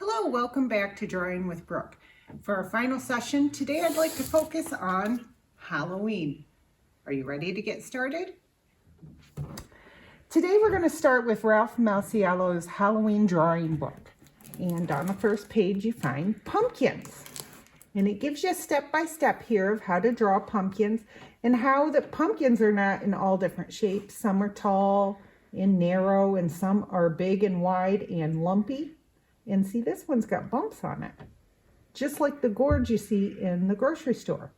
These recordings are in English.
Hello, welcome back to Drawing with Brooke. For our final session, today I'd like to focus on Halloween. Are you ready to get started? Today we're going to start with Ralph Malciello's Halloween drawing book. And on the first page you find pumpkins. And it gives you a step-by-step here of how to draw pumpkins and how the pumpkins are not in all different shapes. Some are tall and narrow and some are big and wide and lumpy. And see, this one's got bumps on it, just like the gourd you see in the grocery store.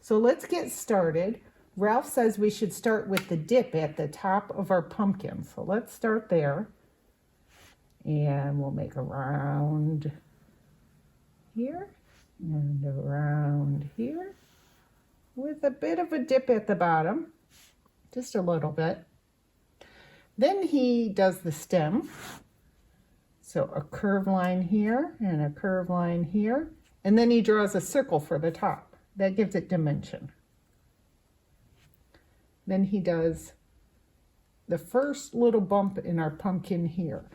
So let's get started. Ralph says we should start with the dip at the top of our pumpkin. So let's start there. And we'll make a round here and around here with a bit of a dip at the bottom, just a little bit. Then he does the stem. So a curved line here and a curved line here. And then he draws a circle for the top. That gives it dimension. Then he does the first little bump in our pumpkin here.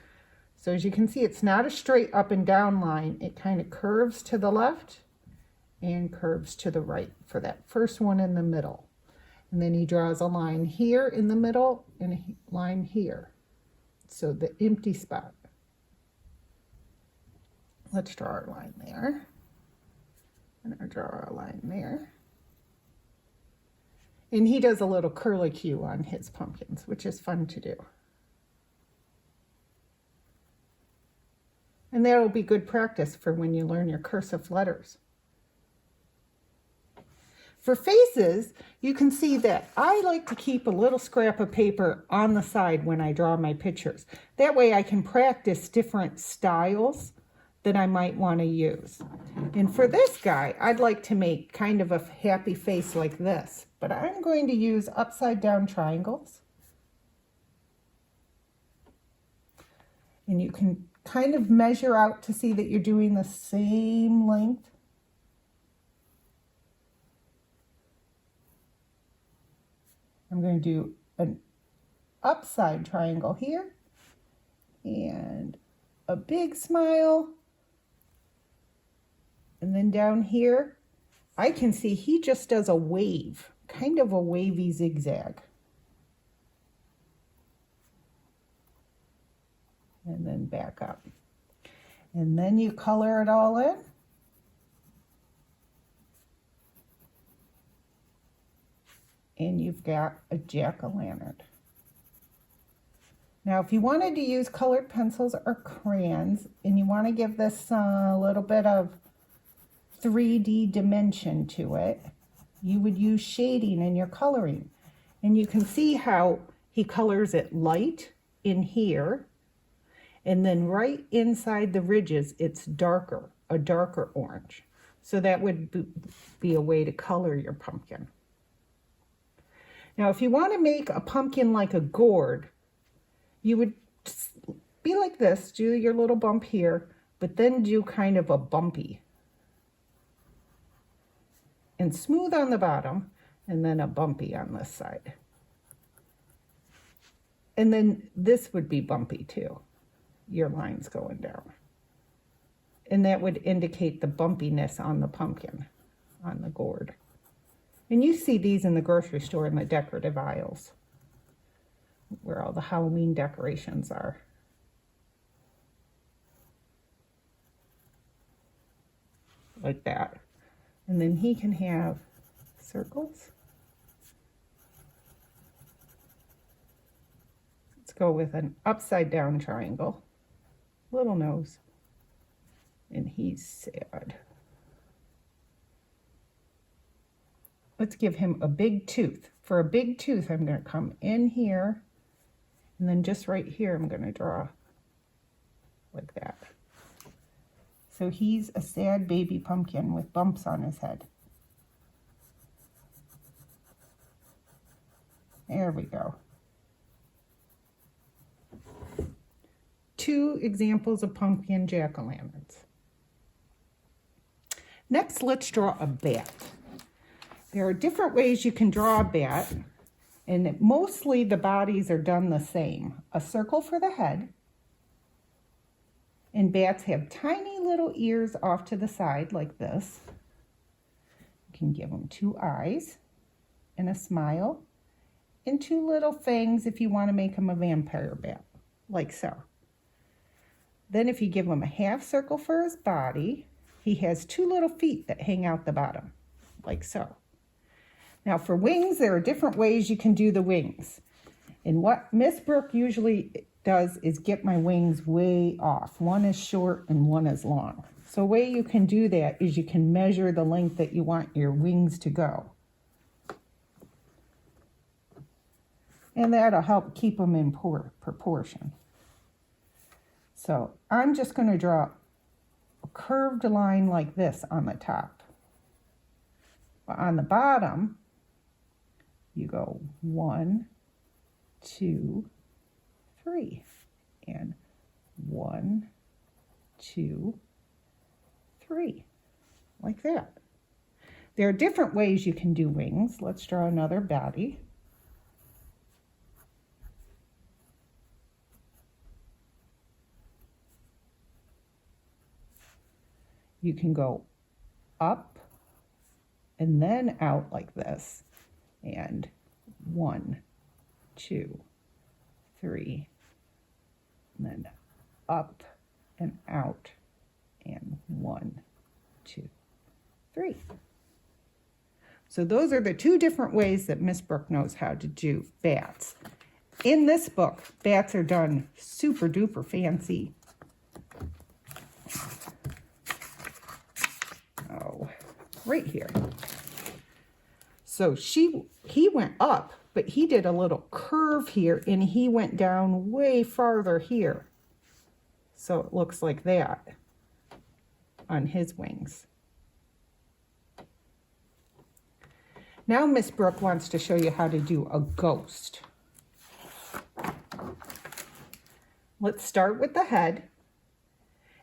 So as you can see, it's not a straight up and down line. It kind of curves to the left and curves to the right for that first one in the middle. And then he draws a line here in the middle and a line here. So the empty spot. Let's draw our line there. And I'll draw our line there. And he does a little curlicue on his pumpkins, which is fun to do. And that'll be good practice for when you learn your cursive letters. For faces, you can see that I like to keep a little scrap of paper on the side when I draw my pictures. That way I can practice different styles that I might want to use. And for this guy, I'd like to make kind of a happy face like this, but I'm going to use upside down triangles. And you can kind of measure out to see that you're doing the same length. I'm going to do an upside triangle here and a big smile. And then down here, I can see he just does a wave, kind of a wavy zigzag. And then back up. And then you color it all in. And you've got a jack-o'-lantern. Now, if you wanted to use colored pencils or crayons, and you want to give this a little bit of 3D dimension to it, you would use shading in your coloring. And you can see how he colors it light in here, and then right inside the ridges, it's darker, a darker orange. So that would be a way to color your pumpkin. Now, if you want to make a pumpkin like a gourd, you would be like this, do your little bump here, but then do kind of a bumpy. And smooth on the bottom, and then a bumpy on this side. And then this would be bumpy too, your lines going down. And that would indicate the bumpiness on the pumpkin, on the gourd. And you see these in the grocery store in the decorative aisles, where all the Halloween decorations are. Like that. And then he can have circles. Let's go with an upside down triangle. Little nose. And he's sad. Let's give him a big tooth. For a big tooth, I'm going to come in here. And then just right here, I'm going to draw like that. So he's a sad baby pumpkin with bumps on his head. There we go. 2 examples of pumpkin jack-o'-lanterns. Next, let's draw a bat. There are different ways you can draw a bat, and mostly the bodies are done the same. A circle for the head, And bats have tiny little ears off to the side like this. You can give them 2 eyes and a smile and 2 little fangs if you want to make him a vampire bat, like so. Then if you give him a half circle for his body, he has 2 little feet that hang out the bottom, like so. Now for wings, there are different ways you can do the wings. And what Miss Brooke usually does is get my wings way off. One is short and one is long. So a way you can do that is you can measure the length that you want your wings to go. And that'll help keep them in proportion. So I'm just going to draw a curved line like this on the top. But on the bottom, you go 1, 2, 3, and 1, 2, 3, like that. There are different ways you can do wings. Let's draw another body. You can go up and then out like this, and 1, 2, 3, and then up and out, and 1, 2, 3. So those are the 2 different ways that Miss Brooke knows how to do bats. In this book, bats are done super duper fancy. Oh, right here. So he went up, but he did a little curve here, and he went down way farther here. So it looks like that on his wings. Now Miss Brooke wants to show you how to do a ghost. Let's start with the head.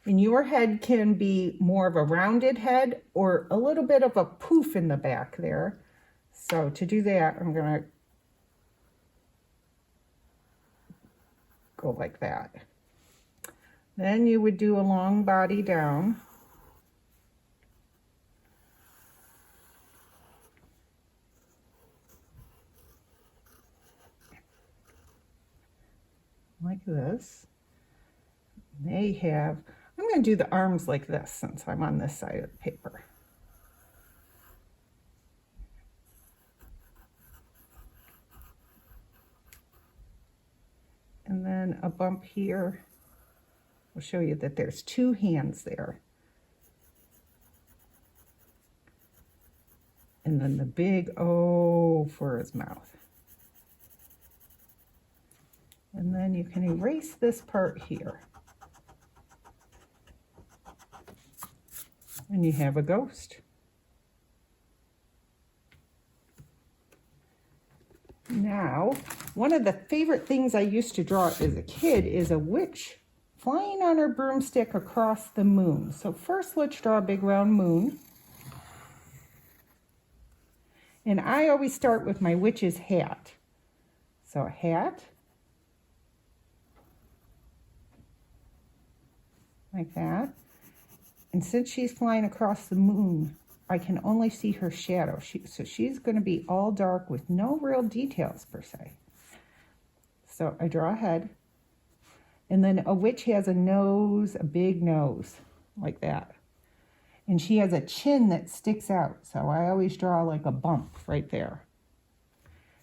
And your head can be more of a rounded head or a little bit of a poof in the back there. So to do that, I'm going to go like that. Then you would do a long body down. Like this. They have, I'm going to do the arms like this since I'm on this side of the paper. And then a bump here. I'll show you that there's 2 hands there. And then the big O for his mouth. And then you can erase this part here. And you have a ghost. Now, one of the favorite things I used to draw as a kid is a witch flying on her broomstick across the moon. So first let's draw a big round moon. And I always start with my witch's hat. So a hat. Like that. And since she's flying across the moon, I can only see her shadow. So she's going to be all dark with no real details per se. So I draw a head. And then a witch has a nose, a big nose, like that. And she has a chin that sticks out. So I always draw like a bump right there.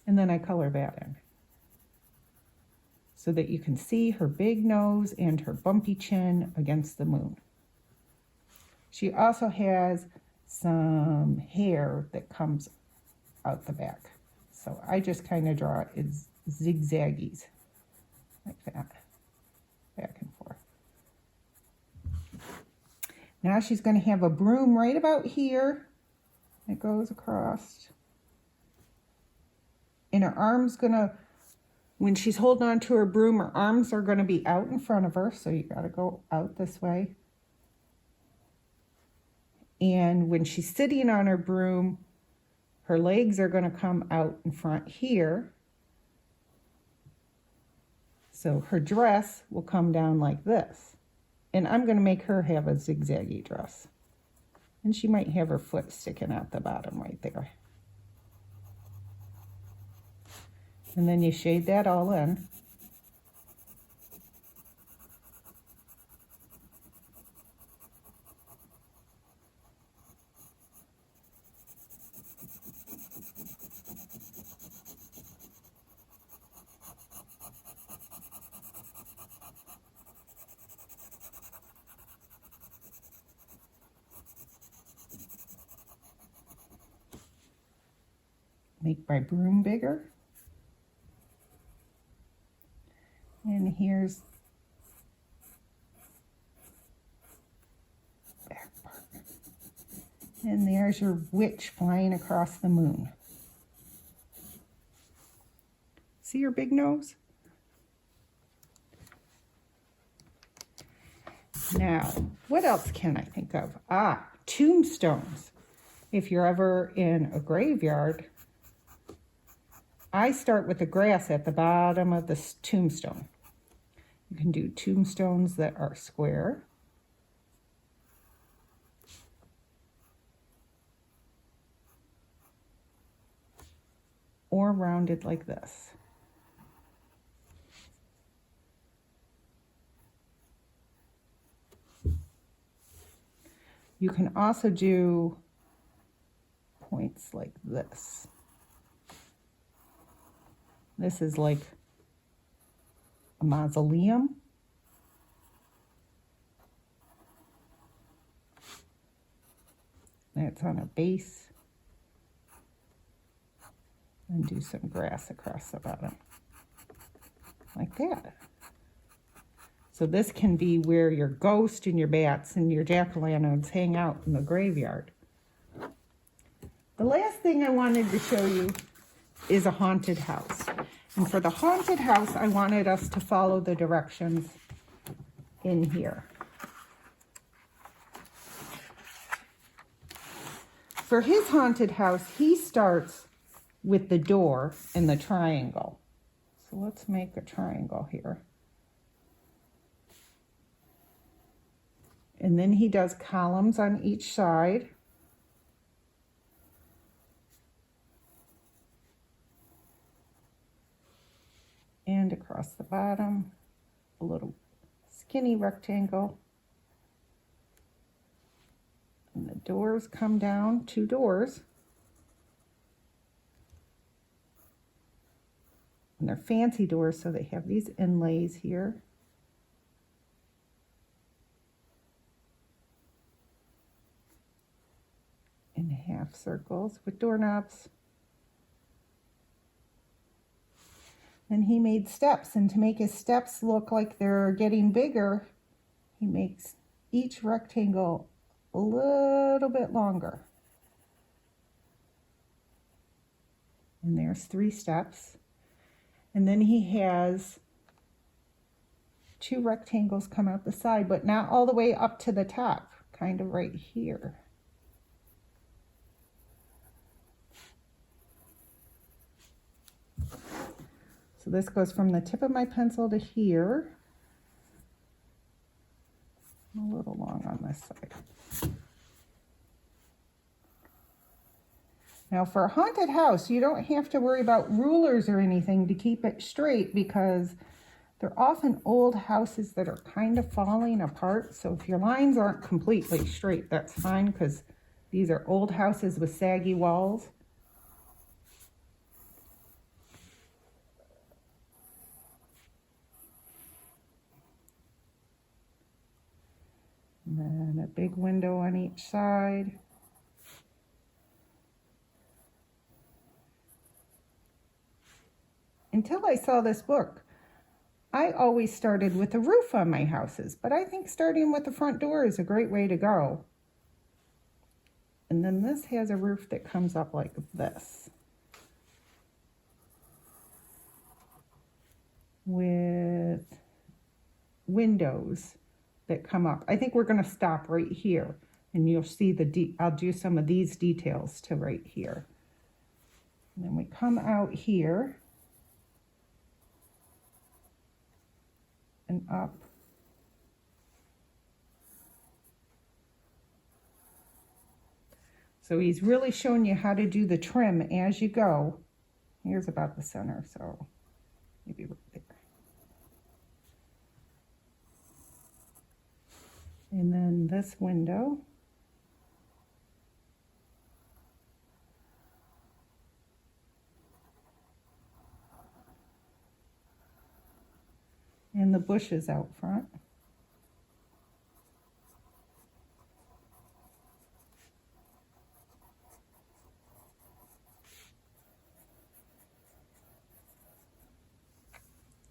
And then I color that in. So that you can see her big nose and her bumpy chin against the moon. She also has some hair that comes out the back. So I just kind of draw it zigzaggies, like that, back and forth. Now she's going to have a broom right about here. It goes across. And her arm's going to, when she's holding on to her broom, her arms are going to be out in front of her. So you got to go out this way. And when she's sitting on her broom, her legs are going to come out in front here. So her dress will come down like this. And I'm going to make her have a zigzaggy dress. And she might have her foot sticking out the bottom right there. And then you shade that all in. Make my broom bigger. And here's back part. And there's your witch flying across the moon. See her big nose? Now, what else can I think of? Tombstones. If you're ever in a graveyard, I start with the grass at the bottom of the tombstone. You can do tombstones that are square. Or rounded like this. You can also do points like this. This is like a mausoleum. That's on a base. And do some grass across the bottom. Like that. So this can be where your ghost and your bats and your jack-o'-lanterns hang out in the graveyard. The last thing I wanted to show you is a haunted house. And for the haunted house, I wanted us to follow the directions in here. For his haunted house, he starts with the door and the triangle. So let's make a triangle here. And then he does columns on each side. And across the bottom, a little skinny rectangle. And the doors come down, 2 doors. And they're fancy doors, so they have these inlays here. In half circles with doorknobs. And he made steps, and to make his steps look like they're getting bigger, he makes each rectangle a little bit longer. And there's 3 steps. And then he has 2 rectangles come out the side, but not all the way up to the top, kind of right here. So this goes from the tip of my pencil to here. A little long on this side. Now for a haunted house, you don't have to worry about rulers or anything to keep it straight, because they're often old houses that are kind of falling apart. So if your lines aren't completely straight, that's fine, because these are old houses with saggy walls. And then a big window on each side. Until I saw this book, I always started with the roof on my houses, but I think starting with the front door is a great way to go. And then this has a roof that comes up like this, with windows that come up. I think we're going to stop right here, and you'll see I'll do some of these details to right here. And then we come out here and up So he's really showing you how to do the trim as you go. Here's about the center, so maybe right there. And then this window. And the bushes out front.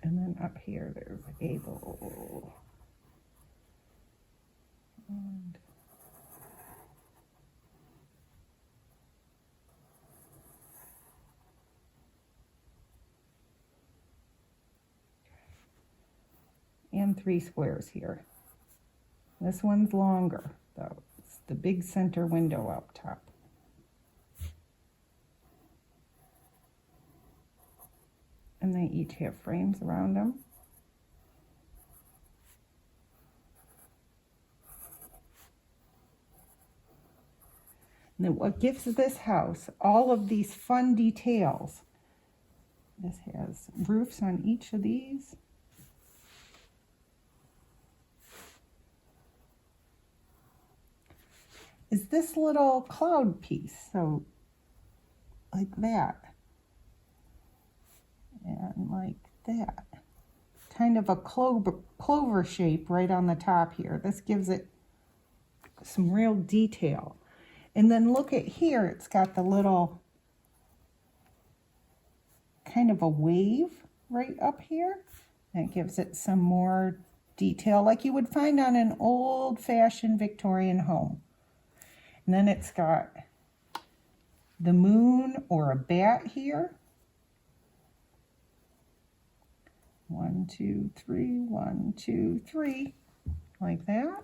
And then up here, there's a gable. And 3 squares here. This one's longer, though. It's the big center window up top. And they each have frames around them. And then what gives this house all of these fun details, this has roofs on each of these. Is this little cloud piece, so like that, and like that, kind of a clover shape right on the top here. This gives it some real detail. And then look at here, it's got the little kind of a wave right up here. That gives it some more detail like you would find on an old-fashioned Victorian home. And then it's got the moon or a bat here. 1, 2, 3, 1, 2, 3, like that.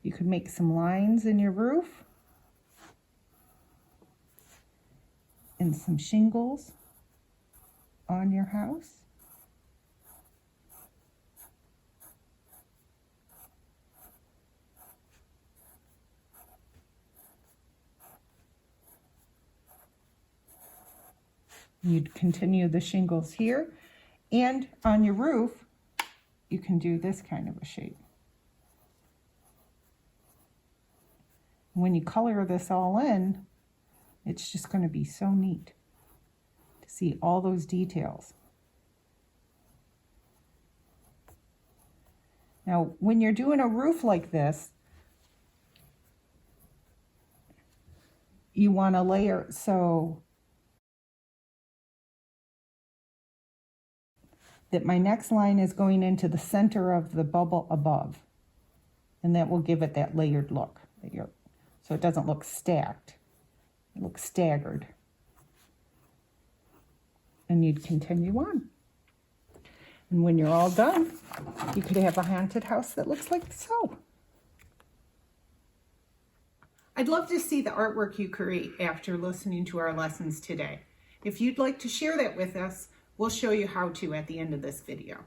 You could make some lines in your roof and some shingles on your house. You'd continue the shingles here, and on your roof you can do this kind of a shape. When you color this all in, it's just going to be so neat to see all those details. Now, when you're doing a roof like this, you want to layer it so that my next line is going into the center of the bubble above. And that will give it that layered look. So it doesn't look stacked. It looks staggered. And you'd continue on. And when you're all done, you could have a haunted house that looks like so. I'd love to see the artwork you create after listening to our lessons today. If you'd like to share that with us, we'll show you how to at the end of this video.